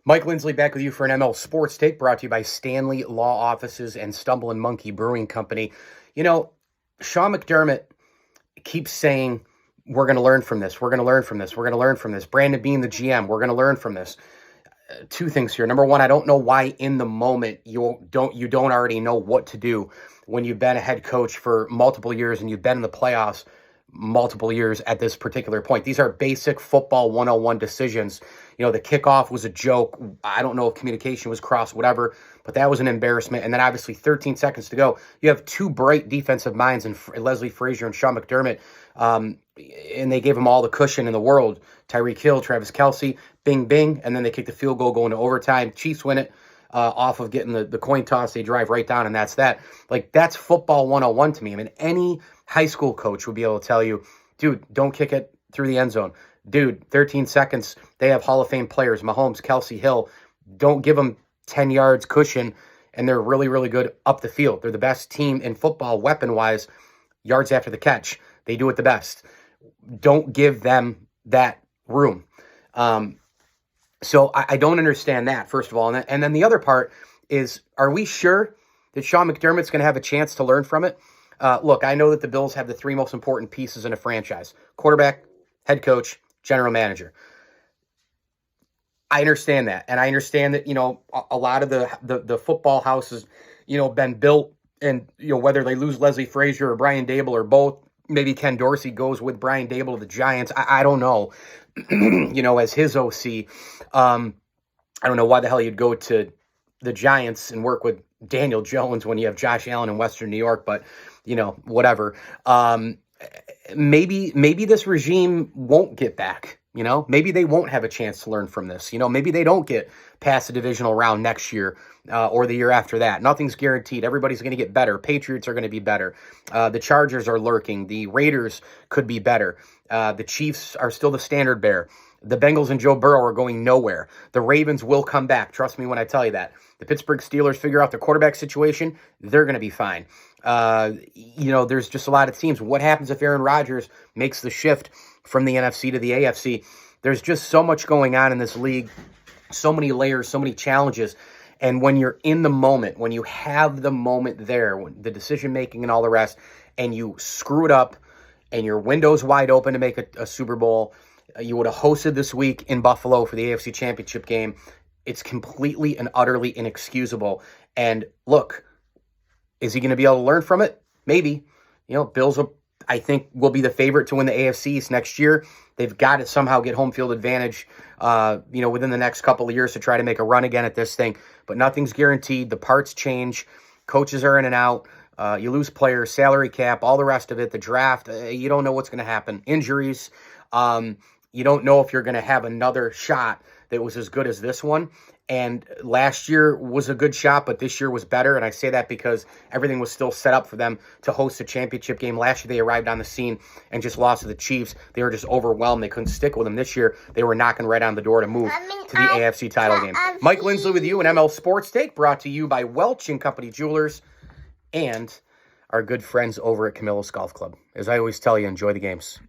Mike Lindsley back with you for an ML Sports Take brought to you by Stanley Law Offices and Stumble and Monkey Brewing Company. You know, Sean McDermott keeps saying, we're going to learn from this. We're going to learn from this. We're going to learn from this. Brandon being the GM, we're going to learn from this. Two things here. Number one, I don't know why in the moment you don't already know what to do when you've been a head coach for multiple years and you've been in the playoffs multiple years at this particular point. These are basic football 101 decisions. You know, the kickoff was a joke. I don't know if communication was crossed, whatever, but that was an embarrassment. And then obviously 13 seconds to go. You have two bright defensive minds in Leslie Frazier and Sean McDermott, and they gave them all the cushion in the world. Tyreek Hill, Travis Kelce, bing, bing, and then they kick the field goal going to overtime. Chiefs win it off of getting the coin toss. They drive right down, and that's that. Like, that's football 101 to me. I mean, any high school coach would be able to tell you, dude, don't kick it through the end zone. Dude, 13 seconds. They have Hall of Fame players, Mahomes, Kelce, Hill. Don't give them 10 yards cushion, and they're really, really good up the field. They're the best team in football, weapon-wise, yards after the catch. They do it the best. Don't give them that room. So I don't understand that, first of all. And then the other part is, are we sure that Sean McDermott's going to have a chance to learn from it? Look, I know that the Bills have the three most important pieces in a franchise: quarterback, head coach, general manager. I understand that. And I understand that, you know, a lot of the football houses, you know, been built, and, you know, whether they lose Leslie Frazier or Brian Dable or both, maybe Ken Dorsey goes with Brian Dable to the Giants. I don't know, you know, as his OC. I don't know why the hell you'd go to the Giants and work with Daniel Jones when you have Josh Allen in Western New York, but, you know, whatever. Maybe this regime won't get back. You know, maybe they won't have a chance to learn from this. You know, maybe they don't get past the divisional round next year or the year after that. Nothing's guaranteed. Everybody's going to get better. Patriots are going to be better. The Chargers are lurking. The Raiders could be better. The Chiefs are still the standard bearer. The Bengals and Joe Burrow are going nowhere. The Ravens will come back. Trust me when I tell you that. The Pittsburgh Steelers figure out their quarterback situation. They're going to be fine. You know, there's just a lot of teams. What happens if Aaron Rodgers makes the shift from the NFC to the AFC? There's just so much going on in this league, so many layers, so many challenges. And when you're in the moment, when you have the moment there, when the decision-making and all the rest, and you screw it up, and your window's wide open to make a Super Bowl, you would have hosted this week in Buffalo for the AFC Championship game. It's completely and utterly inexcusable. And look, is he going to be able to learn from it? Maybe. You know, Bills will, I think, will be the favorite to win the AFC East next year. They've got to somehow get home field advantage, you know, within the next couple of years to try to make a run again at this thing. But nothing's guaranteed. The parts change. Coaches are in and out. You lose players, salary cap, all the rest of it, the draft. You don't know what's going to happen. Injuries. You don't know if you're going to have another shot that was as good as this one. And last year was a good shot, but this year was better. And I say that because everything was still set up for them to host a championship game. Last year, they arrived on the scene and just lost to the Chiefs. They were just overwhelmed. They couldn't stick with them. This year, they were knocking right on the door to move to the AFC title game. Mike Lindsley with you, an ML Sports Take brought to you by Welch & Company Jewelers and our good friends over at Camillus Golf Club. As I always tell you, enjoy the games.